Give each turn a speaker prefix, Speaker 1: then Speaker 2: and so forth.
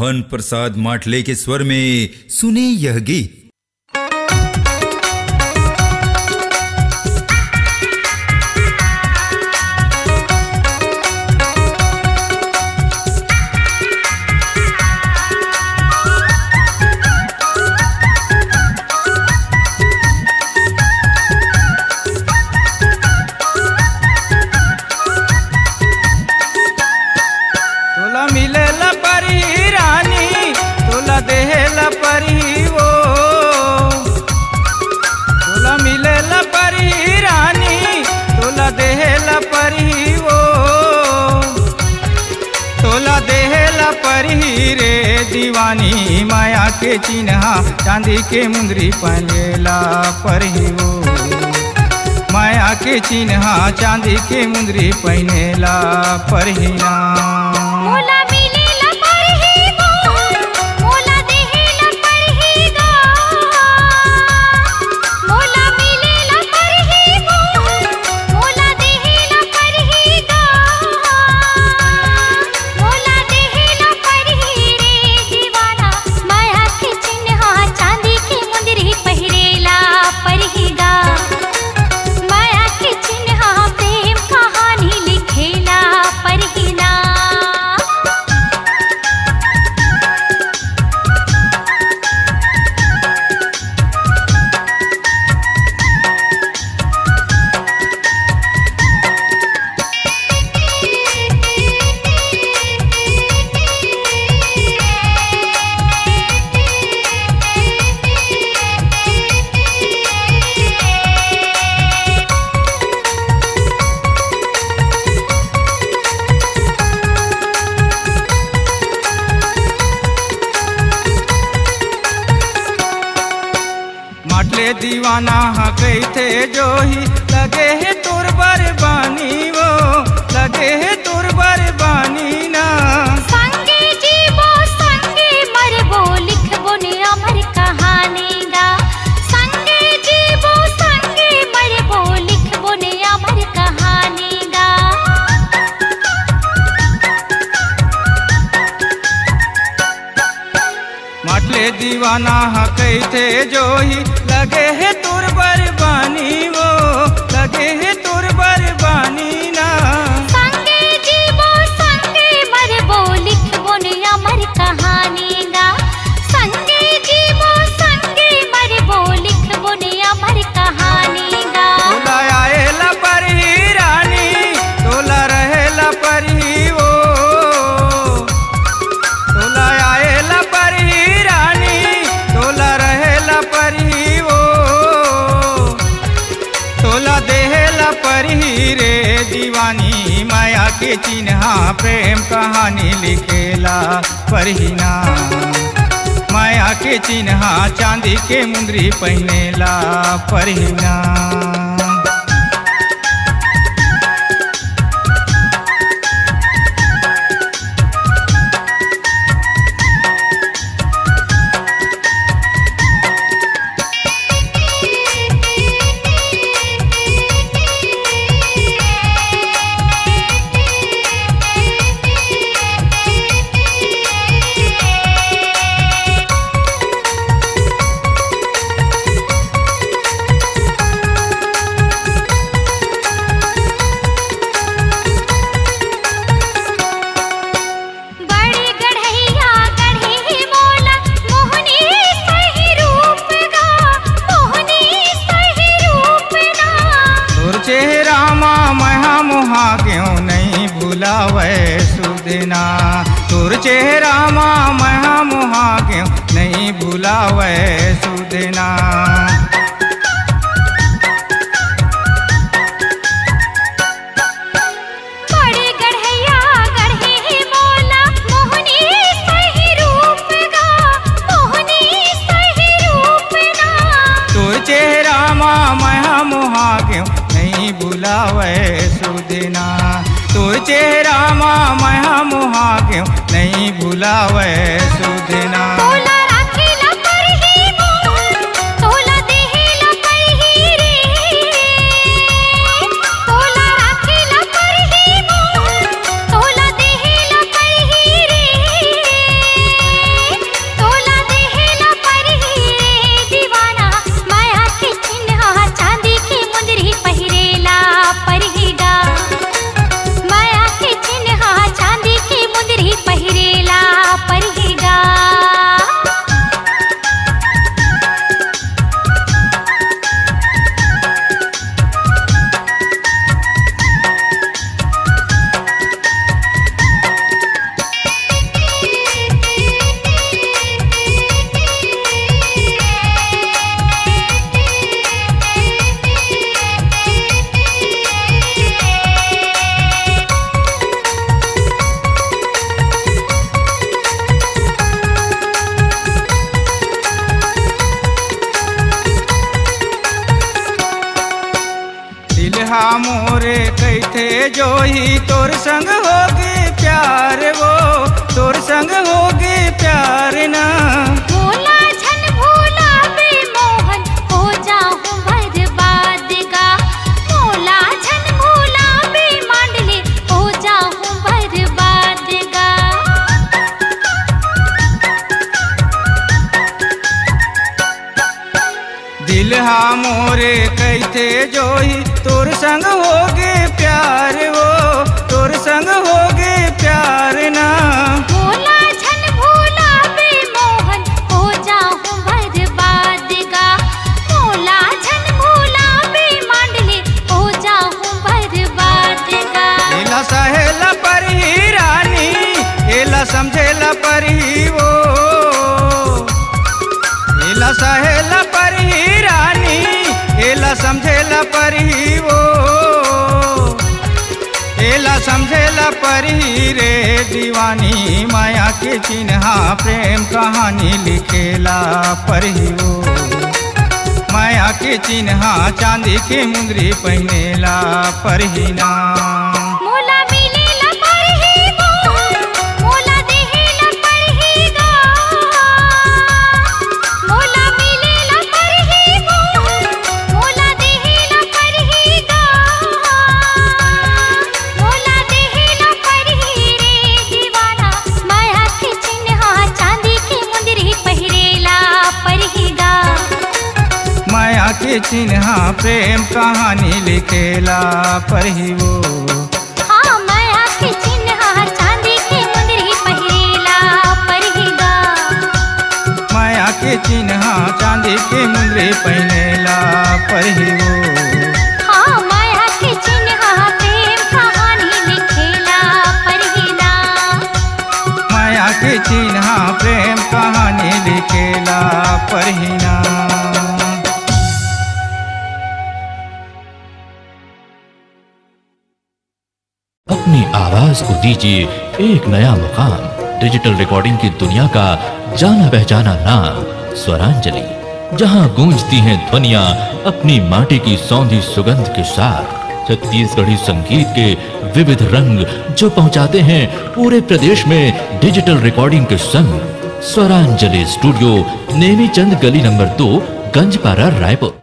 Speaker 1: मोहन प्रसाद माटले के स्वर में सुने यह गीत।
Speaker 2: दीवानी माया के चिन्हा चांदी के मुंदरी पहनेला परही वो, माया के चिन्हा चांदी के मुंदरी पहनेला परहीना। दीवाना हकई थे जो ही लगे है तुर बरबानी वो, लगे है तुर बरबानी ना।
Speaker 3: संगे जीवो संगे मरबो लिखबो ने अमर कहानी गा, संगे जीवो संगे मरबो लिखबो ने अमर कहानी गा।
Speaker 2: माटले दीवाना हकई थे जो ही लगे है तुर बरबानी वो, लगे है तुर बरबानी ना।
Speaker 3: संगे जीवो संगे मरबो लिखबो ने अमर कहानी गा, संगे जीवो संगे मरबो लिखबो ने अमर कहानी गा।
Speaker 2: तोला आएला परही रानी तोला रहेला परही वो, तोला आएला परही रानी तोला रहेला परही वो, तोला देहला परही रे दीवानी माया के चिन्हा प्रेम कहानी लिखेला परहीना। माया के चिन्हा चांदी के मुंदरी पहनेला परहीना। सुदिना तुर चेहरा माँ महा मुहा क्यों नहीं भुलावे सुदिना।
Speaker 3: बड़े गढ़ैया गढ़े मोला मोहनी सही रूप गा, मोहनी सही रूप ना।
Speaker 2: तुर चेहरा माँ महा मुहा क्यों नहीं भुलावे सुदिना, तुर चेहरा माँ महा मुहा क्यों नहीं भुलावे सुदिना।
Speaker 3: तोला राखेला परही मोर, तोला देहेला परही रे, तोला राखेला परही मोर, तोला देहेला परही रे।
Speaker 2: दिलहा मोरे कैथे जोही तोर संग होगी प्यार वो तोर संग होगी प्यार ना
Speaker 3: भोला झन भोला बे मोहन हो जाऊं बर्बाद गा भोला झन भोला बे मांडले हो जाऊं बर्बाद गा
Speaker 2: दिलहा मोरे कैथे जोही तोर संग होगे प्यार वो तोर संग होगे प्यार ना
Speaker 3: भोला झन भोला बे मोहन हो जाऊं बर्बाद गा भोला झन भोला बे मांडले हो जाऊं बर्बाद गा
Speaker 2: एला सहेला पर ही रानी एला समझेला पर ही वो एला सहेला पर ही रानी एला समझेला पर ही वो एला समझेला पर ही रे दीवानी माया के चिन्हा प्रेम कहानी लिखेला पर ही वो माया के चिन्हा चांदी के मुंदरी पहनेला पर ही ना
Speaker 3: मोला मिलेला पर ही गो मोला देहेला पर ही गा मोला मिलेला पर ही गो मोला देहेला पर ही गा मोला देहेला पर ही रे दीवाना माया के चिन्हा चांदी के मुंदरी पहिरेला पर ही गा
Speaker 2: माया के चिन्हा प्रेम कहानी लिखेला पर ही वो
Speaker 3: हाँ माया के चिन्हा चांदी के मुंदरी पहिरेला पर ही गा
Speaker 2: माया के चिन्हा चांदी के मुंदरी पहनेला पर ही वो
Speaker 3: हाँ माया के चिन्हा प्रेम कहानी लिखेला पर ही ना
Speaker 2: माया के चिन्हा प्रेम कहानी लिखेला पर ही ना
Speaker 4: अपनी आवाज को दीजिए एक नया मुकाम। डिजिटल रिकॉर्डिंग की दुनिया का जाना पहचाना नाम स्वरांजलि, जहां गूंजती हैं ध्वनियां अपनी माटी की सौंधी सुगंध के साथ। छत्तीसगढ़ी संगीत के विविध रंग जो पहुंचाते हैं पूरे प्रदेश में डिजिटल रिकॉर्डिंग के संग। स्वरांजलि स्टूडियो, नेमीचंद गली नंबर 2, गंजपारा, रायपुर।